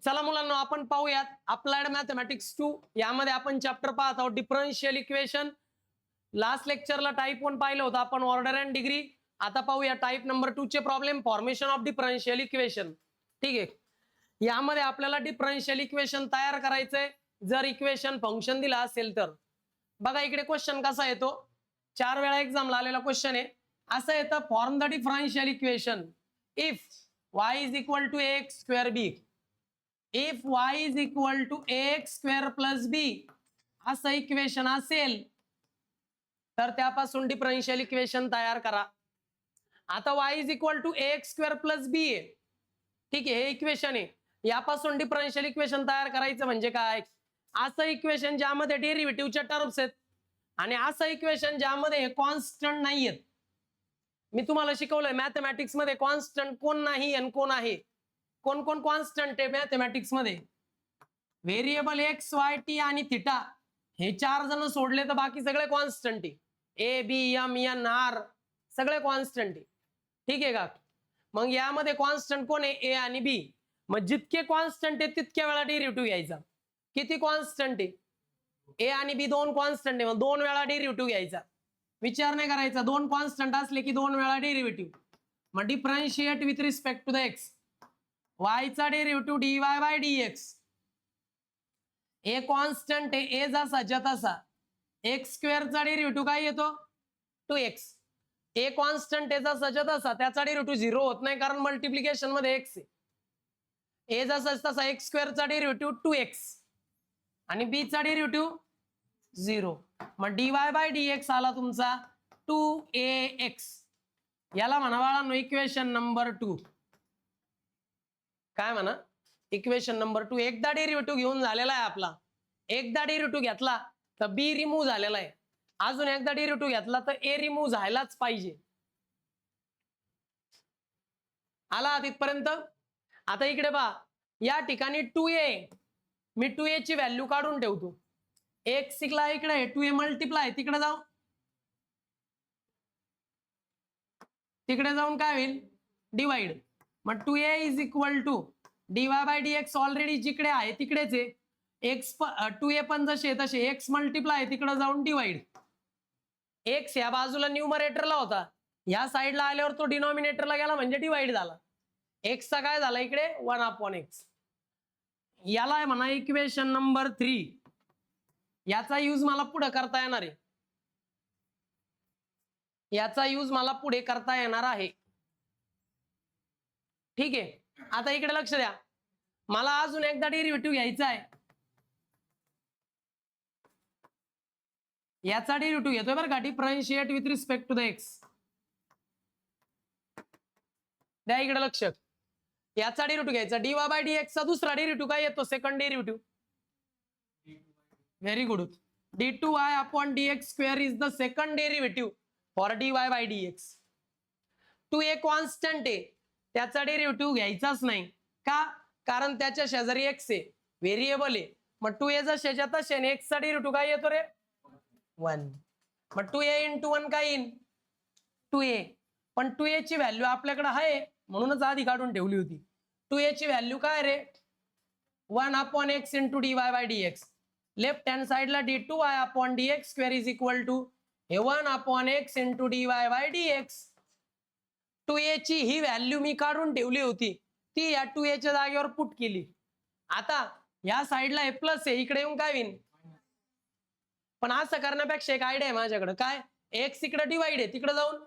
चला मुलांना आपण पाहूयात अप्लाइड मॅथमॅटिक्स 2 यामध्ये आपण चॅप्टर पाहत आहोत डिफरन्शियल इक्वेशन. लास्ट लेक्चरला टाइप 1 पाहिलं होतं आपण, ऑर्डर अँड डिग्री. आता पाहूया टाइप नंबर 2 चे problem, formation of differential equation. ठीक आहे, यामध्ये आपल्याला डिफरन्शियल इक्वेशन तयार करायचंय जर इक्वेशन फंक्शन दिला असेल तर. बघा इकडे क्वेश्चन कसा येतो, 4 वेळा एक्झामला आलेला क्वेश्चन आहे. असं येतं, form the differential equation if y is equal to x square b. If y is equal to x square plus b असं इक्वेशन असेल तर त्यापासून डिफरन्शियल इक्वेशन तयार करा. आता y is equal to x square plus b आहे. ठीक आहे, हे इक्वेशन आहे. यापासून डिफरन्शियल इक्वेशन तयार करायचं म्हणजे काय, असं इक्वेशन ज्यामध्ये डेरिव्हेटिव्हच्या टर्म्स आहेत आणि असं इक्वेशन ज्यामध्ये हे कॉन्स्टंट नाही आहेत. मी तुम्हाला शिकवलंय मॅथमॅटिक्स मध्ये कॉन्स्टंट कोण नाही आणि कोण आहे. कोण कोण कॉन्स्टंट आहे मॅथमॅटिक्स मध्ये, व्हेरिएबल एक्स वाय टी आणि थिटा. हे 4 जण सोडले तर बाकी सगळे कॉन्स्टंट आहे. A b m n r सगळे कॉन्स्टंट आहे. ठीक आहे का. मग यामध्ये कॉन्स्टंट कोण आहे, ए आणि बी. मग जितके कॉन्स्टंट आहे तितक्या वेळा डेरिव्हेटिव्ह घ्यायचा. किती कॉन्स्टंट आहे, ए आणि बी 2 कॉन्स्टंट आहे, मग 2 वेळा डेरिव्हेटिव्ह घ्यायचा. विचार नाही करायचा, 2 कॉन्स्टंट असले की 2 वेळा डेरिव्हेटिव्ह. मग differentiate with respect to the x. Y चा derivative d y by d x. A constant आहे, ए जसा तसा. एक्स स्क्वेअरचा डेरिव्हेटिव्ह काय येतो 2x. ए कॉन्स्टंट आहे जसा तसा, त्याचा डेरिव्हेटिव्ह 0 होत नाही कारण मल्टिप्लिकेशन मध्ये एक्स आहे. ए जसा तसा एक्स स्क्वेअरचा डेरिव्हेटिव्ह 2x आणि बी चा डेरिव्हेटिव्ह 0. मग dy बाय dx आला तुमचा 2ax. याला म्हणा बाळांनो इक्वेशन नंबर 2. काय म्हणा, इक्वेशन नंबर 2. एकदा डेरिव्हेटिव्ह घेऊन झालेला आहे आपला. एकदा डेरिव्हेटिव्ह घेतला तर बी रिमूव्ह झालेला आहे. अजून एकदा डेरिव्हेटिव्ह घेतला तर ए रिमूव्ह झालाच पाहिजे. आला तिथपर्यंत. आता इकडे पहा, या ठिकाणी 2a, मी 2a ची व्हॅल्यू काढून ठेवतो. एक्स शिकला इकडे 2a मल्टिप्लाय, तिकडे जाऊन काय होईल डिवाइड. मग 2a is equal to dy by dx already जिकडे आहे तिकडेच आहे. एक्स 2a पण जसे तसे एक्स मल्टिप्लाय तिकडे जाऊन डिवाइड. एक्स या बाजूला न्यूमरेटरला होता, या साईडला आल्यावर तो डिनॉमिनेटरला गेला म्हणजे डिवाइड झाला. एक्सचा काय झाला इकडे 1/x. याला आहे म्हणा इक्वेशन नंबर 3. याचा यूज मला पुढे करता येणार आहे. याचा यूज मला पुढे करता येणार आहे. ठीक आहे, आता इकडे लक्ष द्या, मला अजून एकदा डेरिव्हेटिव्ह घ्यायचा आहे. याचा डेरिव्हेटिव्ह घेतोय बरं का, differentiate with respect to the x. द्या इकडे लक्ष. याचा डेरिव्हेटिव्ह घ्यायचा dy बाय dx चा दुसरा डेरिव्हेटिव्ह काय येतो, second derivative. Very good. d2y upon dx square is the second derivative for dy by dx. 2a constant आहे, त्याचा डेरिव्हेटिव्ह घ्यायचाच नाही. का, कारण त्याच्या शेजारी x आहे, व्हेरिएबल आहे. मग 2a जशाच्या तशाने x चा डेरिव्हेटिव्ह काय येतो रे 1. मग 2a इंटू 1 काय येईल 2a. पण 2a ची व्हॅल्यू आपल्याकडे आहे म्हणूनच आधी काढून ठेवली होती. 2a ची व्हॅल्यू काय रे 1/x into dy by dx. Left hand साइडला d2y upon dx square is equal to 1/x into dy by dx. 2a ची ही व्हॅल्यू मी काढून ठेवली होती, ती या 2a च्या जागेवर पुट केली. आता या साइडला हे प्लस आहे, इकडे येऊन काय होईल. पण असं करण्यापेक्षा एक आयडिया आहे माझ्याकडे, काय x इकडे डिवाइड आहे तिकडे जाऊन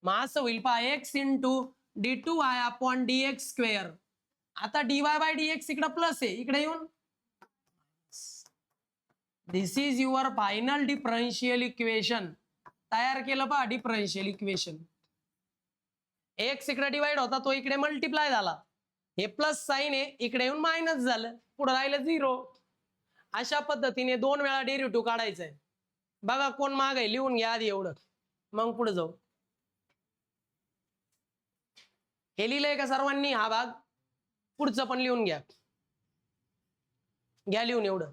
मग असं होईल पहा x into d2y upon dx square. आता dy बाय dx इकडे प्लस आहे, इकडे येऊन this is your final differential equation. तयार केलं पहा डिफरन्शियल इक्वेशन. एक्स इकडे डिवाइड होता तो इकडे मल्टिप्लाय झाला, हे प्लस साइन आहे इकडे येऊन मायनस झालं, पुढे राहिलं 0. अशा पद्धतीने 2 वेळा डेरिव्हेटिव्ह काढायचा आहे. बघा कोण माग आहे, लिहून घ्या आधी एवढं मग पुढे जाऊ. हे लिहिलंय का सर्वांनी हा भाग, पुढचं पण लिहून घ्या. घ्या लिहून एवढं.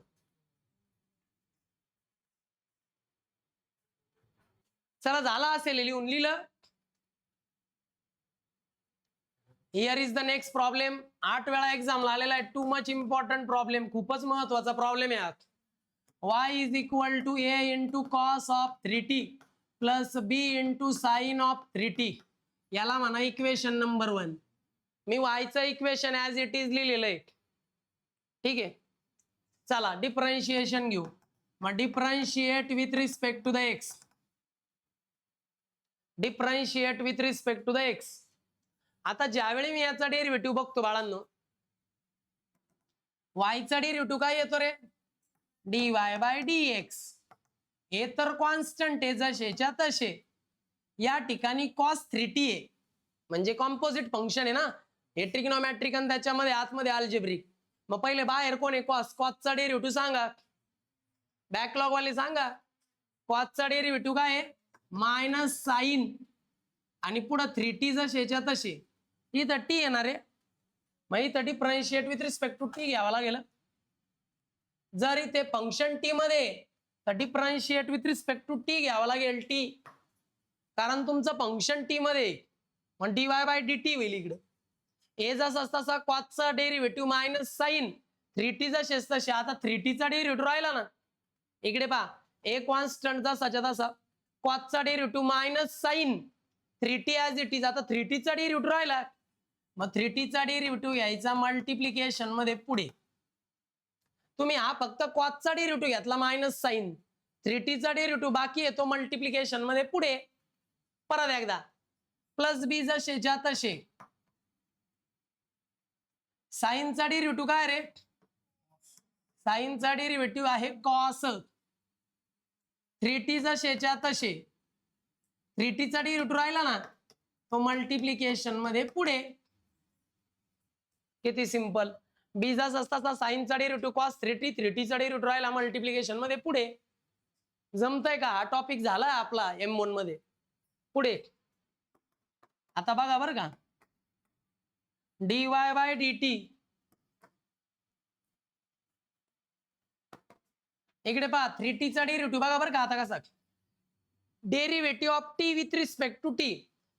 चला झाला असेल लिहून, लिहिलं. Here is the next problem. 8 वेळा एक्झामला आलेला आहे. टू मच इम्पॉर्टंट प्रॉब्लेम, खूपच महत्वाचा प्रॉब्लेम आहे. y is equal to a into cos of 3t plus b into sine of 3t. याला म्हणा इक्वेशन नंबर 1. मी y चं इक्वेशन ऍज इट इज लिहिलेलं आहे. ठीक आहे, चला डिफरन्शिएशन घेऊ. मग differentiate with respect to the x. Differentiate with respect to the x. आता ज्यावेळी मी याचा डेरिव्हेटिव्ह बघतो बाळांनो, वायचा डेरिव्हेटिव्ह काय येतो रे? dy by dx. हे तर कॉन्स्टंट आहे जसेच्या तसे. या ठिकाणी cos 3t आहे, म्हणजे कॉम्पोजिट फंक्शन आहे ना. हे ट्रिग्नोमॅट्रिक आणि त्याच्यामध्ये आतमध्ये अल्जेब्रिक. मग पहिले बाहेर कोण आहे? कॉस. कॉसचा डेरिव्हेटिव्ह सांगा, बॅकलॉग वाले सांगा. कॉसचा डेरिव्हेटिव्ह काय आहे? मायनस साइन आणि पुढे 3t जसेच्या तसे. इथं टी येणार आहे, मग इथं differentiate with respect to t घ्यावं लागेल. जर इथे फंक्शन टी मध्ये तर differentiate with respect to t घ्यावं लागेल. टी, कारण तुमचं फंक्शन टी मध्ये, मग dy बाय dt होईल. इकडे ए जसा तसा कॉसचा डेरिव्हेटिव्ह मायनस साइन 3t जसेच तसे. आता 3t चा डेरिव्हेटिव्ह राहिला ना, इकडे पहा ए कॉन्स्टंट जसाच्या तसा, कॉसचा derivative minus sine 3t as it is. आता 3t चा डेरिव्हेटिव्ह राहिला, मग 3t चा डेरिव्हेटिव्ह घ्यायचा मल्टिप्लिकेशन मध्ये पुढे. तुम्ही हा फक्त कॉसचा डेरिव्हेटिव्ह घेतला मायनस साइन, 3t चा डेरिव्हेटिव्ह बाकी येतो मल्टिप्लिकेशन मध्ये पुढे. परत एकदा प्लस बी जसेच्या तसे. साइनचा डेरिव्हेटिव्ह काय रे? साइनचा डेरिव्हेटिव्ह आहे कॉस. 3t जसेच्या तसे. 3t चा डेरिव्हेटिव्ह राहिला ना, तो मल्टिप्लिकेशन मध्ये पुढे. किती सिंपल. बी जसा असता साइनचा डेरिव्हेटिव्ह कॉस 3t, 3t चा डेरिव्हेटिव्ह राहिला मल्टिप्लिकेशन मध्ये पुढे. जमतंय का? हा टॉपिक झाला आपला M1 मध्ये. पुढे आता बघा बरं का, dy बाय dt. इकडे पहा 3t चा डेरिव्हेटिव्ह बघा बरं का आता कसा. Derivative of t with respect to t.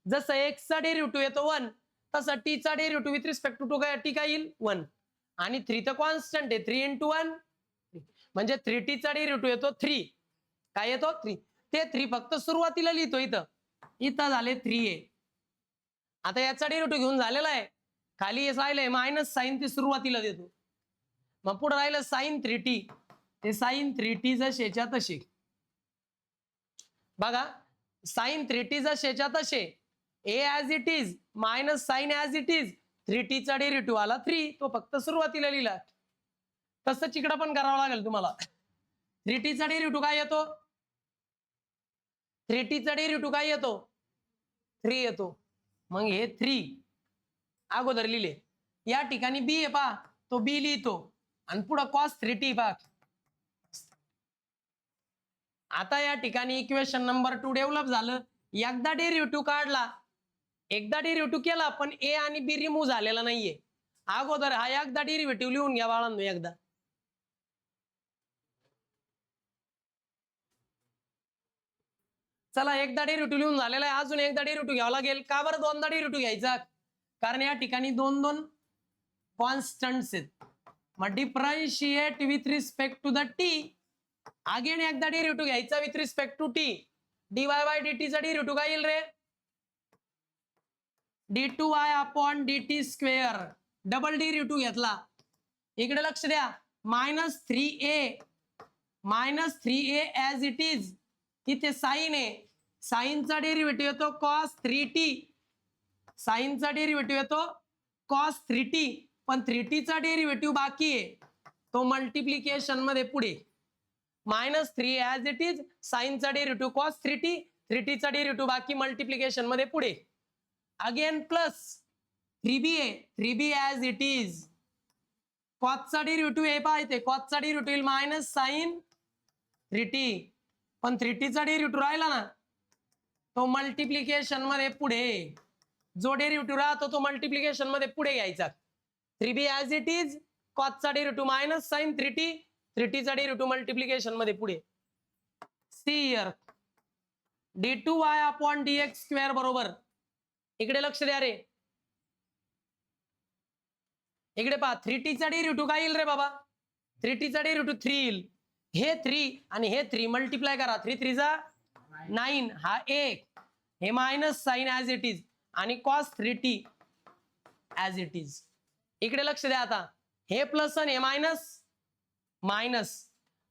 जसं x चा डेरिव्हेटिव्ह येतो 1, तसं टी चा derivative with respect to t काय येईल? 1. आणि 3 तर कॉन्स्टंट आहे, 3 इंटू 1 म्हणजे 3t चा डेरिव्हेटिव्ह येतो 3. काय येतो? 3. ते 3 फक्त सुरुवातीला लिहितो. इथं इथं झाले 3 आहे. आता याचा डेरिव्हेटिव्ह घेऊन झालेला आहे, खाली राहिलंय मायनस साइन, ते सुरुवातीला देतो. मग पुढे राहिलं साइन 3t, ते साइन 3t जसेच्या तसे. बघा साइन 3t जसेच्या तसे. A as it is minus sine as it is. 3t चा डेरिव्हेटिव्ह आला 3, तो फक्त सुरुवातीला लिहिला. तसंच इकडं पण करावं लागेल तुम्हाला. 3t चा डेरिव्हेटिव्ह काय येतो? 3t चा डेरिव्हेटिव्ह काय येतो? 3 येतो. मग हे 3 अगोदर लिहिले. या ठिकाणी बी आहे पहा, तो बी लिहितो आणि पुढे cos 3t पहा. आता या ठिकाणी इक्वेशन नंबर 2 डेव्हलप झालं. एकदा डेरिव्हेटिव्ह काढला, एकदा डेरिव्हेटिव्ह केला, पण ए आणि बी रिमूव्ह झालेला नाहीये. अगोदर हा एकदा डेरिव्हेटिव्ह लिहून घ्या बाळांनो. एकदा चला, एकदा डेरिव्हेटिव्ह लिहून झालेला आहे, अजून एकदा डेरिव्हेटिव्ह घ्यावा लागेल. का बरं दोनदा डेरिव्हेटिव्ह घ्यायचा? कारण या ठिकाणी 2 कॉन्स्टंट्स आहेत. मग differentiate with respect to the t. Again एकदा डेरिव्हेटिव्ह घ्यायचा with respect to t. dy by dt चा डेरिव्हेटिव्ह काय येईल रे? d2y upon dt square. Double derivative घेतला. इकडे लक्ष द्या, minus 3a as it is. इथे साइन आहे, साइनचा डेरिव्हेटिव्ह येतो cos 3t. साइनचा डेरिव्हेटिव्ह येतो cos 3t, पण 3t चा डेरिव्हेटिव्ह बाकी आहे, तो मल्टिप्लिकेशन मध्ये पुढे. मायनस 3 ऍज इट इज, साइनचा डेरिव्हेटिव्ह cos 3t, 3t चा डेरिव्हेटिव्ह बाकी मल्टिप्लिकेशन मध्ये पुढे. अगेन प्लस 3b आहे, 3b ऍज इट इज. कॉसचा डेरिव्हेटिव्ह आहे पहा इथे, कॉसचा डेरिव्हेटिव्ह मायनस साइन 3t, पण 3t चा डेरिव्हेटिव्ह राहिला ना, तो मल्टिप्लिकेशन मध्ये पुढे. जो डेरिव्हेटिव्ह राहतो तो मल्टिप्लिकेशन मध्ये पुढे घ्यायचा. 3b ऍज इट इज, कॉसचा derivative minus sine 3t, 3t चा डेरिव्हेटिव्ह मल्टिप्लिकेशन मध्ये पुढे. See here d2y upon dx square बरोबर. इकडे लक्ष द्या रे, इकडे पहा 3t चा डेरिव्हेटिव्ह काय येईल रे बाबा 3t चा डेरिव्हेटिव्ह 3 येईल हे 3 आणि हे 3 मल्टिप्लाय करा 3 3 जा 9 हा 1 हे minus sine as it is आणि cos 3t as it is इकडे लक्ष द्या आता हे प्लस आणि हे मायनस मायनस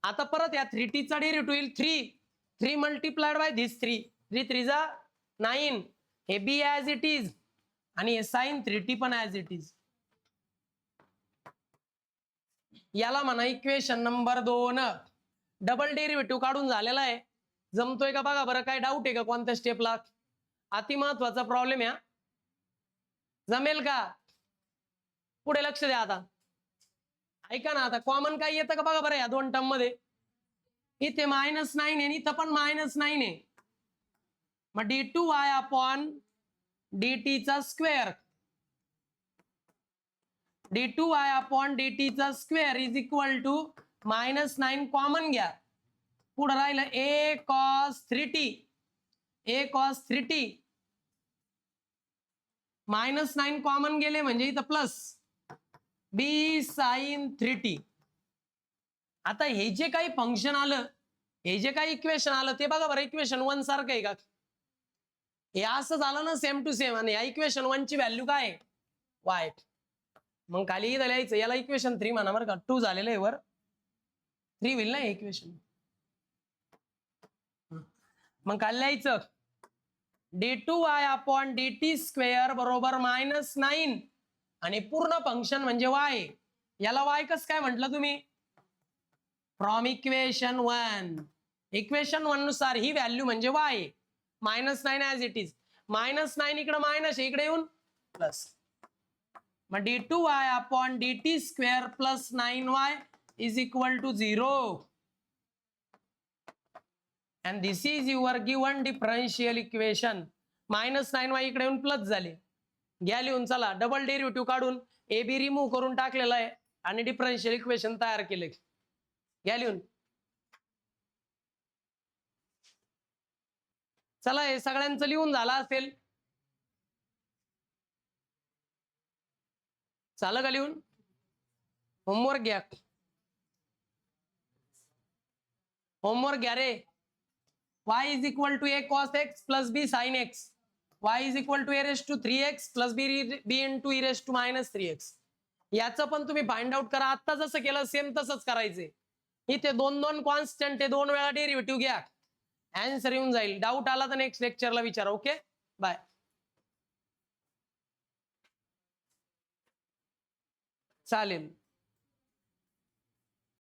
आता परत या 3t चा डेरिव्हेटिव्ह येईल 3 मल्टिप्लाइड बाय धिस 3 3 3 जा 9 हे बी ऍज इट इज आणि हे साइन 3t पण ऍज इट इज याला म्हणा इक्वेशन नंबर 2 डबल डेरिव्हेटिव्ह काढून झालेला आहे जमतोय का बघा बरं काय डाऊट आहे का कोणत्या स्टेपला अति महत्वाचा प्रॉब्लेम आहे जमेल का पुढे लक्ष द्या आता ऐका ना आता कॉमन काय येतं का बघा बरं या दोन टर्म मध्ये इथे -9 आहे इथं पण -9 आहे मग d2y अपॉन dt चा स्क्वेअर d2y अपॉन dt चा square is equal to -9 common घ्या पुढे राहिलं a cos 3t -9 कॉमन गेले म्हणजे इथं प्लस b sin 3t आता हे जे काही फंक्शन आलं हे जे काही इक्वेशन आलं ते बघा बरं इक्वेशन 1 सारखं आहे का हे असं झालं ना सेम टू सेम आणि या इक्वेशन 1 ची व्हॅल्यू काय y मग खाली इथं लिहायचं याला इक्वेशन 3 म्हणा बरं का 2 झालेलं आहे वर 3 होईल ना इक्वेशन मग खाली लिहायचं d2y अपॉन dt स्क्वेअर बरोबर -9 आणि पूर्ण फंक्शन म्हणजे y याला y कसं काय म्हटलं तुम्ही फ्रॉम इक्वेशन 1 नुसार ही व्हॅल्यू म्हणजे y -9 ऍज इट इज -9 इकडे मायनस इकडे येऊन प्लस मग d2y upon dt square plus 9y is equal to 0 and this is your given differential equation -9y इकडे येऊन प्लस झाले घ्या लिहून चला डबल डेरिव्हेटिव्ह काढून ए बी रिमूव्ह करून टाकलेला आहे आणि डिफरन्शियल इक्वेशन तयार केले घ्या लिहून चला हे सगळ्यांचं लिहून झालं असेल झालं का लिहून होमवर्क घ्या रे y is equal to a cos x plus b sin x y is equal to a raised to 3x plus b into e raised to -3x याचं पण तुम्ही फाइंड आउट करा आता जसं केलं सेम तसंच करायचंय इथे 2 कॉन्स्टंट आहे 2 वेळा डेरिव्हेटिव्ह घ्या आन्सर येऊन जाईल डाऊट आला तर नेक्स्ट लेक्चरला विचारा ओके बाय चालेल